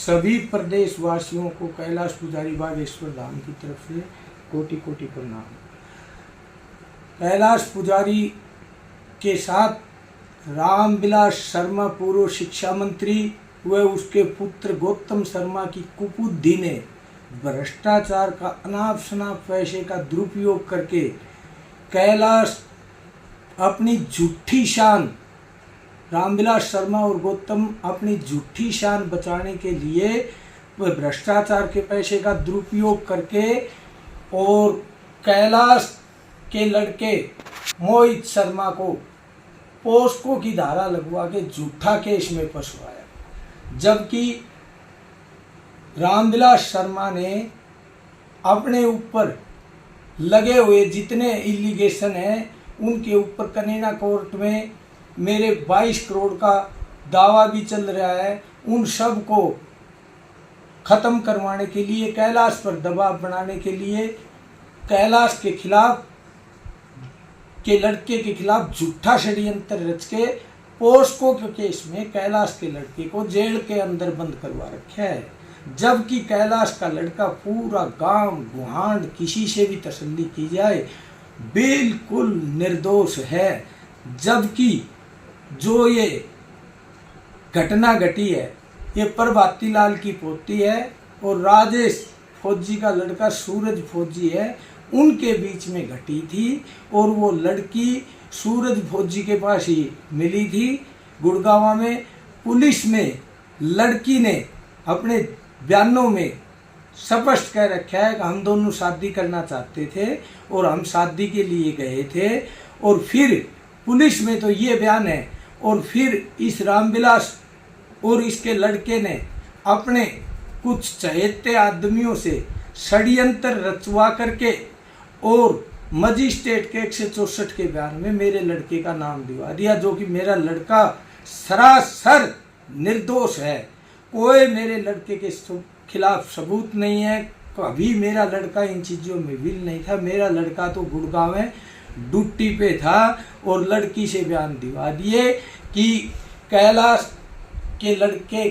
सभी प्रदेशवासियों को कैलाश पुजारी बागेश्वर धाम की तरफ से कोटि कोटि प्रणाम। कैलाश पुजारी के साथ रामविलास शर्मा पूर्व शिक्षा मंत्री व उसके पुत्र गौतम शर्मा की कुबुद्धि ने भ्रष्टाचार का अनाप शनाप पैसे का दुरुपयोग करके कैलाश अपनी झूठी शान, रामविलास शर्मा और गौतम अपनी झूठी शान बचाने के लिए वह भ्रष्टाचार के पैसे का दुरुपयोग करके और कैलाश के लड़के मोहित शर्मा को पोस्को की धारा लगवा के झूठा केस में फंसवाया। जबकि रामविलास शर्मा ने अपने ऊपर लगे हुए जितने इलिगेशन हैं उनके ऊपर कनीना कोर्ट में मेरे 22 करोड़ का दावा भी चल रहा है। उन सब को ख़त्म करवाने के लिए, कैलाश पर दबाव बनाने के लिए, कैलाश के खिलाफ के लड़के के खिलाफ झूठा षड्यंत्र रच के पोस्को के केस में कैलाश के लड़के को जेल के अंदर बंद करवा रखा है। जबकि कैलाश का लड़का पूरा गांव गुहांड किसी से भी तसल्ली की जाए बिल्कुल निर्दोष है। जबकि जो ये घटना घटी है ये प्रभाती लाल की पोती है और राजेश फौजी का लड़का सूरज फौजी है, उनके बीच में घटी थी। और वो लड़की सूरज फौजी के पास ही मिली थी गुड़गांव में। पुलिस में लड़की ने अपने बयानों में स्पष्ट कह रखा है कि हम दोनों शादी करना चाहते थे और हम शादी के लिए गए थे। और फिर पुलिस में तो ये बयान है। और फिर इस रामविलास और इसके लड़के ने अपने कुछ चहेते आदमियों से षड्यंत्र रचवा करके और मजिस्ट्रेट के 164 के बयान में मेरे लड़के का नाम दिवा दिया, जो कि मेरा लड़का सरासर निर्दोष है। कोई मेरे लड़के के खिलाफ सबूत नहीं है, कभी मेरा लड़का इन चीज़ों में विल नहीं था। मेरा लड़का तो गुड़गांव में ड्यूटी पे था और लड़की से बयान दिवा दिए कि कैलाश के लड़के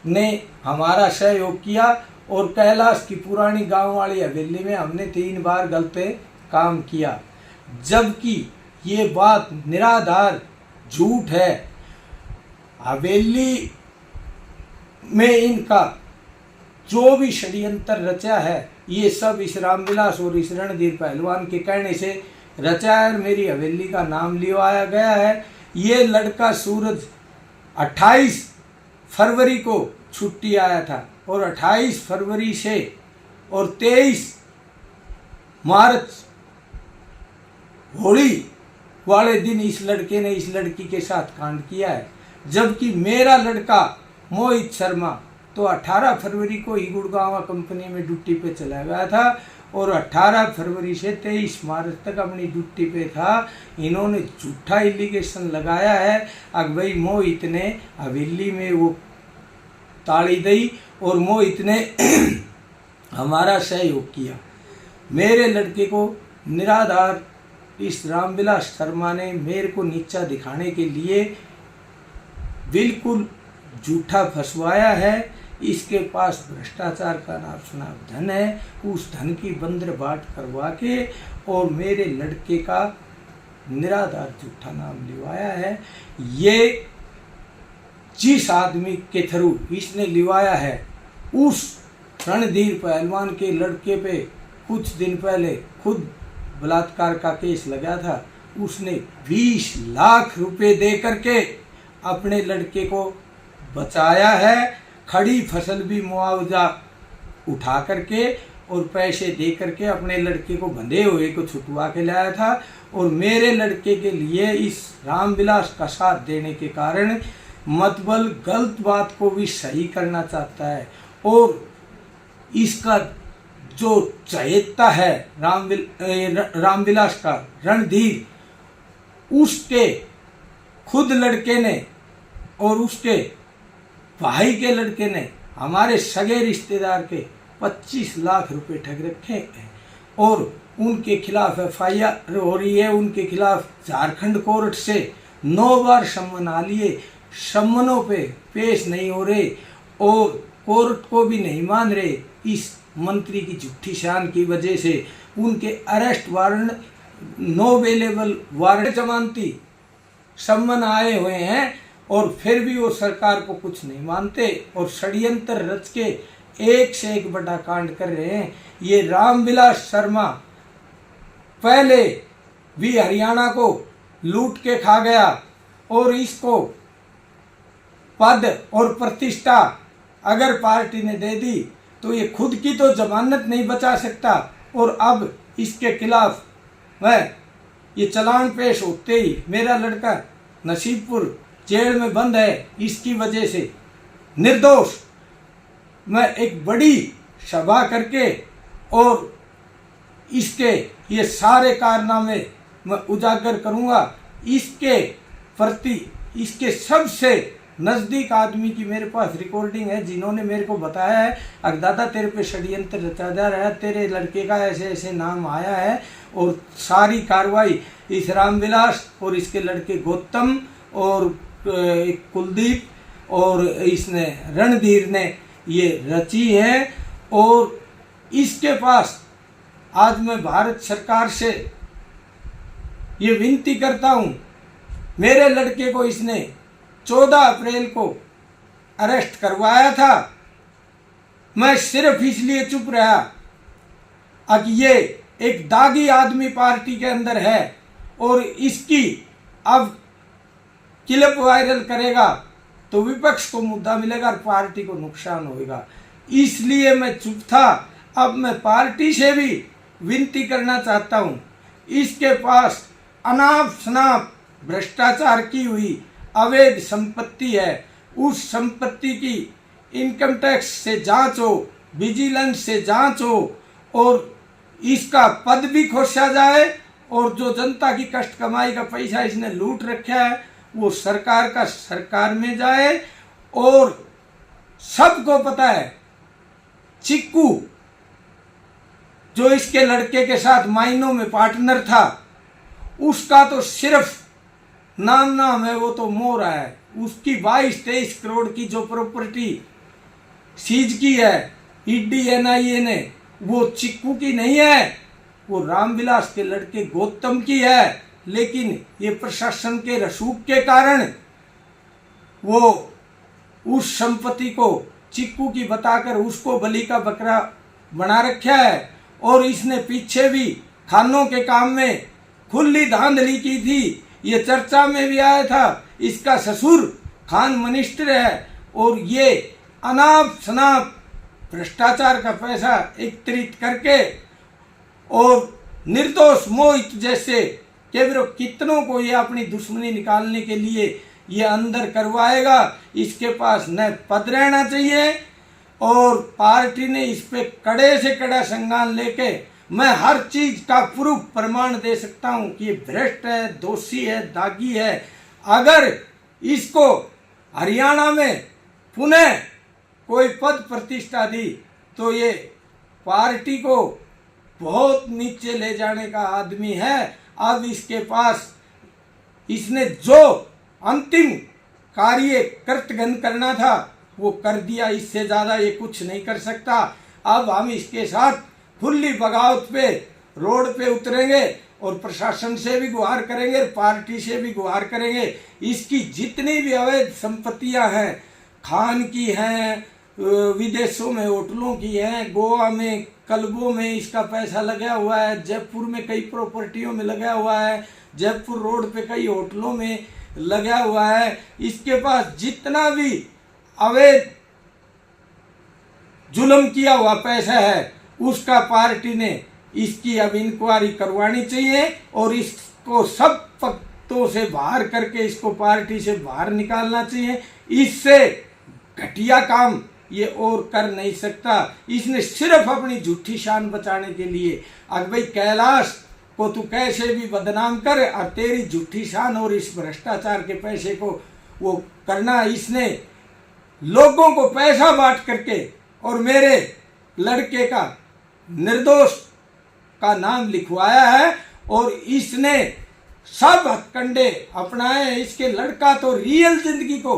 ने हमारा सहयोग किया और कैलाश की पुरानी गांव वाली हवेली में हमने 3 बार गलत काम किया। जबकि ये बात निराधार झूठ है। हवेली में इनका जो भी षड्यंत्र रचा है ये सब इस रामविलास और इस रणधीर पहलवान के कहने से रचा है। मेरी हवेली का नाम लिवाया गया है। ये लड़का सूरज 28 फरवरी को छुट्टी आया था और 28 फरवरी से और 23 मार्च होली वाले दिन इस लड़के ने इस लड़की के साथ कांड किया है। जबकि मेरा लड़का मोहित शर्मा तो 18 फरवरी को ही गुड़गांव कंपनी में ड्यूटी पे चला गया था और 18 फरवरी से 23 मार्च तक अपनी ड्यूटी पे था। इन्होंने झूठा एलिगेशन लगाया है कि भाई मोहित ने हवेली में वो ताली दी और मोहित ने हमारा सहयोग किया। मेरे लड़के को निराधार इस रामविलास शर्मा ने मेरे को नीचा दिखाने के लिए बिल्कुल झूठा फंसवाया है। इसके पास भ्रष्टाचार का नाप शनाप धन है। उस धन की बंदरबाट करवा के और मेरे लड़के का निराधार झूठा नाम लिवाया है। ये जिस आदमी के थ्रू इसने लिवाया है उस रणधीर पहलवान के लड़के पे कुछ दिन पहले खुद बलात्कार का केस लगा था। उसने 20 लाख रुपए दे करके अपने लड़के को बचाया है। खड़ी फसल भी मुआवजा उठा करके और पैसे दे करके अपने लड़के को बंधे हुए को छुटवा के लाया था। और मेरे लड़के के लिए इस रामविलास का साथ देने के कारण मतबल गलत बात को भी सही करना चाहता है। और इसका जो चहेता है रामविलास का रणधीर, उसके खुद लड़के ने और उसके भाई के लड़के ने हमारे सगे रिश्तेदार के 25 लाख रुपए ठग रखे हैं और उनके खिलाफ FIR हो रही है। उनके खिलाफ झारखंड कोर्ट से 9 बार सम्मन आ लिए, सम्मनों पे पेश नहीं हो रहे और कोर्ट को भी नहीं मान रहे। इस मंत्री की झूठी शान की वजह से उनके arrest warrant, no available warrant, जमानती सम्मन आए हुए हैं और फिर भी वो सरकार को कुछ नहीं मानते और षड्यंत्र रच के एक से एक बड़ा कांड कर रहे हैं। ये रामविलास शर्मा पहले भी हरियाणा को लूट के खा गया और इसको पद और प्रतिष्ठा अगर पार्टी ने दे दी तो ये खुद की तो जमानत नहीं बचा सकता और अब इसके खिलाफ वह ये चालान पेश होते ही मेरा लड़का नसीबपुर जेल में बंद है। इसकी वजह से निर्दोष मैं एक बड़ी सभा करके और इसके ये सारे कारनामे मैं उजागर करूंगा। इसके प्रति इसके सबसे नज़दीक आदमी की मेरे पास रिकॉर्डिंग है जिन्होंने मेरे को बताया है, अगर दादा तेरे पे षड्यंत्र रचा जा रहा है, तेरे लड़के का ऐसे ऐसे नाम आया है और सारी कार्रवाई इस रामविलास और इसके लड़के गौतम और एक कुलदीप और इसने रणधीर ने ये रची है। और इसके पास आज मैं भारत सरकार से ये विनती करता हूँ, मेरे लड़के को इसने 14 अप्रैल को अरेस्ट करवाया था, मैं सिर्फ इसलिए चुप रहा अब ये एक दागी आदमी पार्टी के अंदर है और इसकी अब क्लिप वायरल करेगा तो विपक्ष को मुद्दा मिलेगा और पार्टी को नुकसान होगा, इसलिए मैं चुप था। अब मैं पार्टी से भी विनती करना चाहता हूँ, इसके पास अनाप शनाप भ्रष्टाचार की हुई अवैध संपत्ति है, उस संपत्ति की इनकम टैक्स से जांच हो, विजिलेंस से जांच हो और इसका पद भी खोसा जाए और जो जनता की कष्ट कमाई का पैसा इसने लूट रखा है वो सरकार का सरकार में जाए। और सबको पता है चिक्कू जो इसके लड़के के साथ माइनों में पार्टनर था उसका तो सिर्फ नाम है, वो तो मोह रहा है। उसकी 22-23 करोड़ की जो प्रॉपर्टी सीज की है ईडी एनआईए ने, वो चिक्कू की नहीं है, वो रामविलास के लड़के गौतम की है। लेकिन ये प्रशासन के रसूख के कारण वो उस संपत्ति को चिक्कू की बताकर उसको बलि का बकरा बना रखा है। और इसने पीछे भी खानों के काम में खुली धांधली की थी, ये चर्चा में भी आया था। इसका ससुर खान मिनिस्टर है और ये अनाप शनाप भ्रष्टाचार का पैसा एकत्रित करके और निर्दोष मोहित जैसे केवल कितनों को ये अपनी दुश्मनी निकालने के लिए ये अंदर करवाएगा। इसके पास न पद रहना चाहिए और पार्टी ने इस पे कड़े से कड़ा संज्ञान लेके मैं हर चीज का प्रूफ प्रमाण दे सकता हूं कि ये भ्रष्ट है, दोषी है, दागी है। अगर इसको हरियाणा में पुनः कोई पद प्रतिष्ठा दी तो ये पार्टी को बहुत नीचे ले जाने का आदमी है। अब इसके पास इसने जो अंतिम कार्य कृतघ्न करना था वो कर दिया, इससे ज्यादा ये कुछ नहीं कर सकता। अब हम इसके साथ खुली बगावत पे रोड पे उतरेंगे और प्रशासन से भी गुहार करेंगे, पार्टी से भी गुहार करेंगे। इसकी जितनी भी अवैध संपत्तियां हैं, खान की हैं, विदेशों में होटलों की हैं, गोवा में क्लबों में इसका पैसा लगा हुआ है, जयपुर में कई प्रॉपर्टियों में लगा हुआ है, जयपुर रोड पे कई होटलों में लगा हुआ है। इसके पास जितना भी अवैध जुल्म किया हुआ पैसा है उसका पार्टी ने इसकी अब इंक्वायरी करवानी चाहिए और इसको सब पत्तों से बाहर करके इसको पार्टी से बाहर निकालना चाहिए। इससे घटिया काम ये और कर नहीं सकता। इसने सिर्फ अपनी झूठी शान बचाने के लिए, अब भाई कैलाश को तू कैसे भी बदनाम कर और तेरी झूठी शान और इस भ्रष्टाचार के पैसे को वो करना, इसने लोगों को पैसा बांट करके और मेरे लड़के का निर्दोष का नाम लिखवाया है और इसने सब हथकंडे अपनाए। इसके लड़का तो रियल जिंदगी को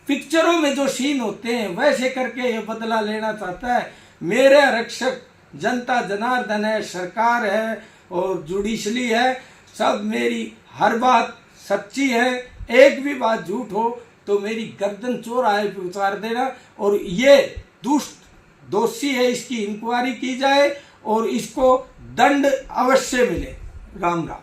पिक्चरों में जो सीन होते हैं वैसे करके ये बदला लेना चाहता है। मेरे आरक्षक जनता जनार्दन है, सरकार है और जुडिशली है, सब मेरी हर बात सच्ची है। एक भी बात झूठ हो तो मेरी गर्दन चौराहे पे उतार देना। और ये दुष्ट दोषी है, इसकी इंक्वायरी की जाए और इसको दंड अवश्य मिले। राम राम।